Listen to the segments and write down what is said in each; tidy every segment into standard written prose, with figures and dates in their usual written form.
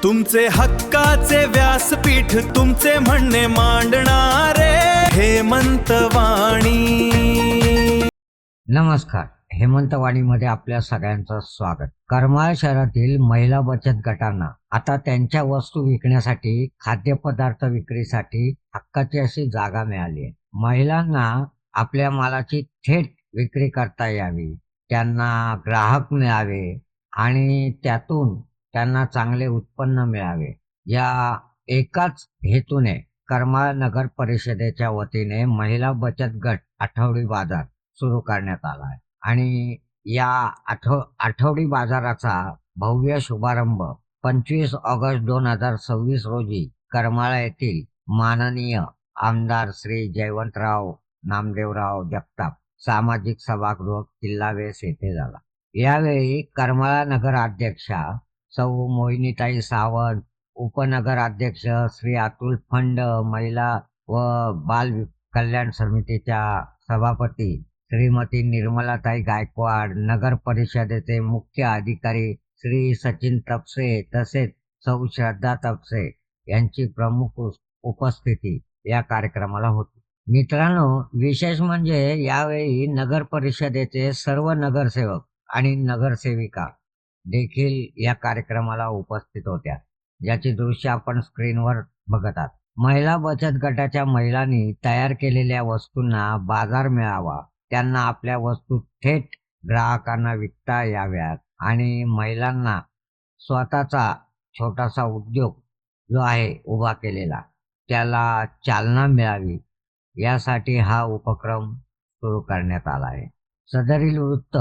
तुमचे हक्काचे व्यासपीठ, तुमचे म्हणणे मांडणारे हेमंत वाणी. नमस्कार. हेमंतवाणीमध्ये आपल्या सगळ्यांचं स्वागत. करमाळ शहरातील महिला बचत गटांना आता त्यांच्या वस्तू विकण्यासाठी, खाद्यपदार्थ विक्रीसाठी हक्काची अशी जागा मिळाली आहे. महिलांना आपल्या मालाची थेट विक्री करता यावी, त्यांना ग्राहक मिळावे आणि त्यातून त्यांना चांगले उत्पन्न मिळावे, या एकाच हेतूने करमाळ नगर परिषदेच्या वतीने महिला बचत गट आठवडी बाजार सुरू करण्यात आला आहे. आणि या आठवडी बाजाराचा भव्य शुभारंभ 25 ऑगस्ट 2026 रोजी करमाळा येथील माननीय आमदार श्री जयवंतराव नामदेवराव जगताप सामाजिक सभागृह किल्ला वेस येथे झाला. यावेळी करमाळा नगर अध्यक्षा सौ मोहिनीताई सावंत, उपनगर अध्यक्ष श्री अतुल फंड, महिला व बाल कल्याण समितीच्या सभापती श्रीमती निर्मलाताई गायकवाड, नगर परिषदेचे मुख्य अधिकारी श्री सचिन तपसे तसेच सौ श्रद्धा तपसे यांची प्रमुख उपस्थिती या कार्यक्रमाला होती. मित्रांनो, विशेष म्हणजे यावेळी नगर परिषदेचे सर्व नगरसेवक आणि नगरसेविका देखील या कार्यक्रमाला उपस्थित होत्या, ज्याची दृश्य आपण स्क्रीनवर बघत आहात. महिला बचत गटाच्या महिलांनी तयार केलेल्या वस्तूंना बाजार मिळावा, त्यांना आपल्या वस्तू थेट ग्राहकांना विकता याव्यात आणि महिलांना स्वतःचा छोटासा उद्योग जो आहे उभा केलेला त्याला चालना मिळावी, यासाठी हा उपक्रम सुरू करण्यात आला आहे. सदरील वृत्त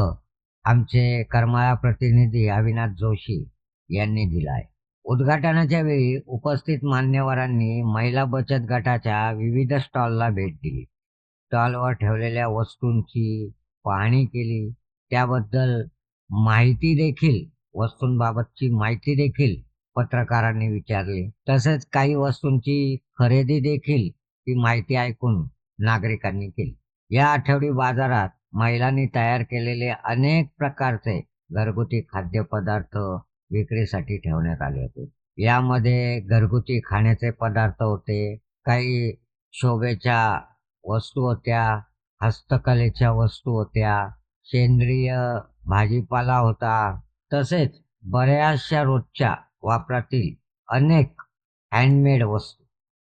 आमचे करमाळा प्रतिनिधी अविनाश जोशी यांनी दिला आहे. उद्घाटनाच्या वेळी उपस्थित मान्यवरांनी महिला बचत गटाच्या विविध स्टॉलला भेट दिली, स्टॉलवर ठेवलेल्या वस्तूंची पाहणी केली, त्याबद्दल माहिती देखील, वस्तूंबाबतची माहिती देखील पत्रकारांनी विचारली. तसेच काही वस्तूंची खरेदी देखील ती माहिती ऐकून नागरिकांनी केली. या आठवडी बाजारात महिलांनी तयार केलेले अनेक प्रकारचे घरगुती खाद्यपदार्थ विक्रीसाठी ठेवण्यात आले होते. यामध्ये घरगुती खाण्याचे पदार्थ होते, काही शोभेच्या वस्तू होत्या, हस्तकलेच्या वस्तू होत्या, सेंद्रिय भाजीपाला होता, तसेच बऱ्याचशा रोजच्या वापरातील अनेक हँडमेड वस्तू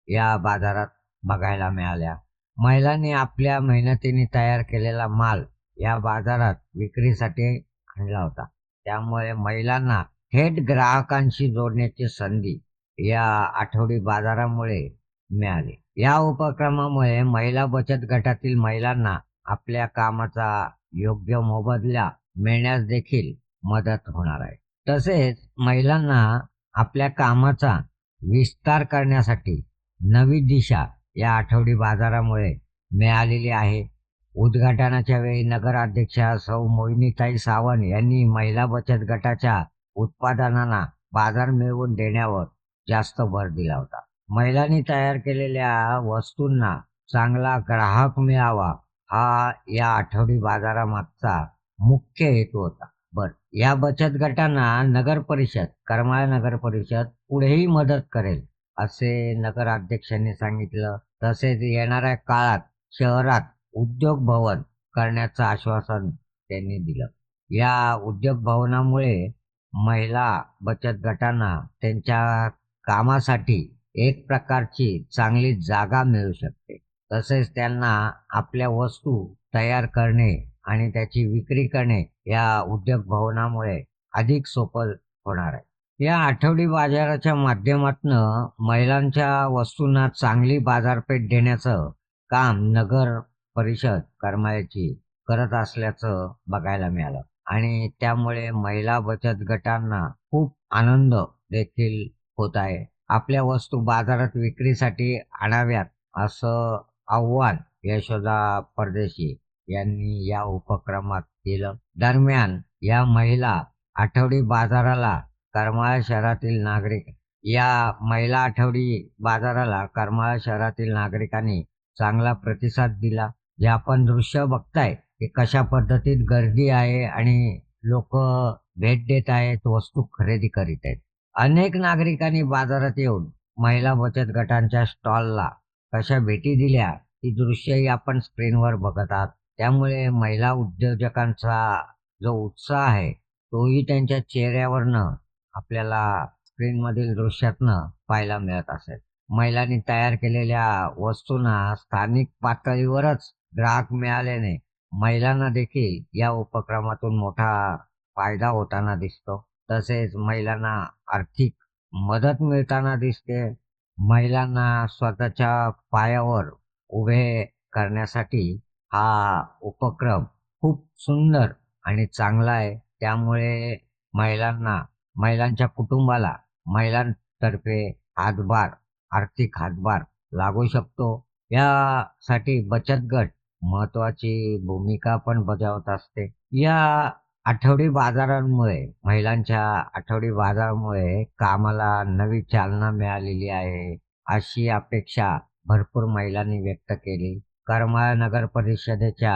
या बाजारात बघायला मिळाल्या. महिलांनी आपल्या मेहनतीने तयार केलेला माल या बाजारात विक्रीसाठी आणला होता, त्यामुळे महिलांना थेट ग्राहकांशी जोडण्याची संधी या आठवडी बाजारामुळे मिळाली. या उपक्रमामुळे महिला बचत गटातील महिलांना आपल्या कामाचा योग्य मोबदला मिळण्यास देखील मदत होणार आहे. तसेच महिलांना आपल्या कामाचा विस्तार करण्यासाठी नवी दिशा या आठवडी बाजारामुळे मिळालेली आहे. उद्घाटनाच्या वेळी नगराध्यक्षा सौ मोहिनीताई सावंत यांनी महिला बचत गटाच्या उत्पादनांना बाजार मिळवून देण्यावर जास्त भर दिला होता. महिलांनी तयार केलेल्या वस्तूंना चांगला ग्राहक मिळावा, हा या आठवडी बाजारामागचा मुख्य हेतू होता. या बचत गटांना करमाळा नगर परिषद पुढेही मदत करेल असे नगराध्यक्षांनी सांगितलं. तसेच येणाऱ्या काळात शहरात उद्योग भवन करण्याचं आश्वासन त्यांनी दिलं. या उद्योग भवनामुळे महिला बचत गटांना त्यांच्या कामासाठी एक प्रकारची चांगली जागा मिळू शकते. तसेच त्यांना आपल्या वस्तू तयार करणे आणि त्याची विक्री करणे या उद्योग भवनामुळे अधिक सोपं होणार आहे. या आठवडी बाजाराच्या माध्यमातून महिलांच्या वस्तूंना चांगली बाजारपेठ देण्याचं काम नगर परिषद करमाळ्याची करत असल्याचं बघायला मिळालं आणि त्यामुळे महिला बचत गटांना खूप आनंद देखील होत आहे. आपल्या वस्तू बाजारात विक्रीसाठी आणाव्यात असं आव्हान यशोदा परदेशी यांनी या उपक्रमात केलं. दरम्यान या महिला आठवडी बाजाराला करमाळा शहरातील नागरिकांनी चांगला प्रतिसाद दिला. जे आपण दृश्य बघताय की कशा पद्धतीत गर्दी आहे आणि लोक भेट देत आहेत, वस्तू खरेदी करीत आहेत. अनेक नागरिकांनी बाजारात येऊन महिला बचत गटांच्या स्टॉलला कशा भेटी दिल्या ही दृश्यही आपण स्क्रीनवर बघत आहात. त्यामुळे महिला उद्योजकांचा जो उत्साह आहे तोही त्यांच्या चेहऱ्यावरनं आपल्याला स्क्रीनमधील दृश्यातनं पाहायला मिळत असेल. महिलांनी तयार केलेल्या वस्तूंना स्थानिक पातळीवरच ग्राहक मिळाल्याने महिलांना देखील या उपक्रमातून मोठा फायदा होताना दिसतो. तसेच महिलांना आर्थिक मदत मिळताना दिसते. महिलांना स्वतःच्या पायावर उभे करण्यासाठी हा उपक्रम खूप सुंदर आणि चांगला आहे. त्यामुळे महिलांच्या कुटुंबाला महिलांतर्फे हातभार, आर्थिक हातभार लागू शकतो. यासाठी बचत गट महत्वाची भूमिका पण बजावत असते. या आठवडी बाजारांमुळे महिलांच्या आठवडी बाजारामुळे कामाला नवी चालना मिळालेली आहे, अशी अपेक्षा भरपूर महिलांनी व्यक्त केली. करमाळा नगर परिषदेच्या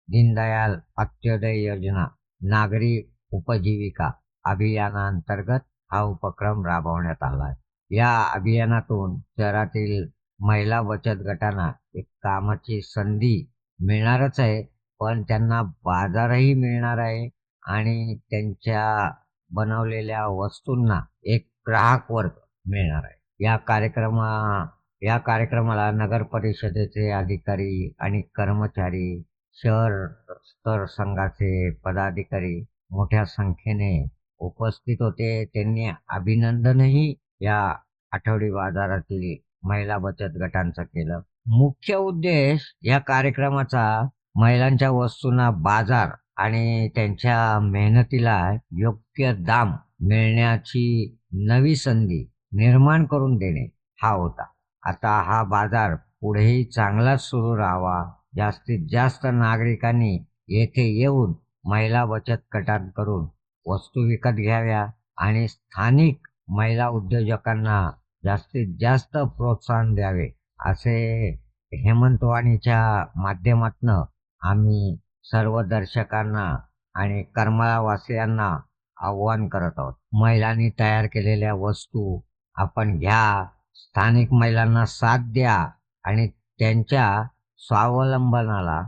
दीनदयाल अंत्योदय योजना नागरी उपजीविका अभियानांतर्गत हा उपक्रम राबवण्यात आला. या अभियानातून शहरातील महिला बचत गटांना एक कामाची संधी मिळणारच आहे, पण त्यांना बाजारही मिळणार आहे आणि त्यांच्या बनवलेल्या वस्तूंना एक ग्राहक वर्ग मिळणार आहे. या कार्यक्रमाला नगर परिषदेचे अधिकारी आणि कर्मचारी, शहर स्तर संघाचे पदाधिकारी मोठ्या संख्येने उपस्थित होते. त्यांनी अभिनंदनही या आठवडी बाजारातील महिला बचत गटांचं केलं. मुख्य उद्देश या कार्यक्रमाचा महिलांच्या वस्तूंना बाजार आणि त्यांच्या मेहनतीला योग्य दाम मिळण्याची नवी संधी निर्माण करून देणे हा होता. आता हा बाजार पुढेही चांगलाच सुरू राहावा. जास्तीत जास्त नागरिकांनी येथे येऊन महिला बचत गटांकडून वस्तू विकत घ्याव्या आणि स्थानिक महिला उद्योजकांना जास्तीत जास्त प्रोत्साहन द्यावे, असे हेमंतवाणीच्या माध्यमातून आम्ही सर्व दर्शकांना आणि करमाळावासियांना आव्हान करत आहोत. महिलांनी तयार केलेल्या वस्तू आपण घ्या, स्थानिक महिलांना साथ द्या आणि त्यांच्या स्वावलंबनाला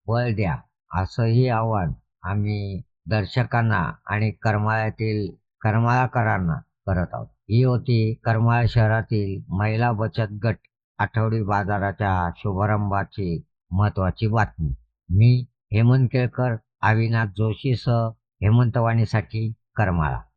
बळ द्या, असंही आव्हान आम्ही दर्शकांना आणि करमाळाकरांना करत आहोत. ही होती करमाळा शहरातील महिला बचत गट आठवडी बाजाराच्या शुभारंभाची महत्वाची बातमी. मी हेमंत केळकर, अविनाश जोशीसह हेमंतवाणीसाठी करमाळा.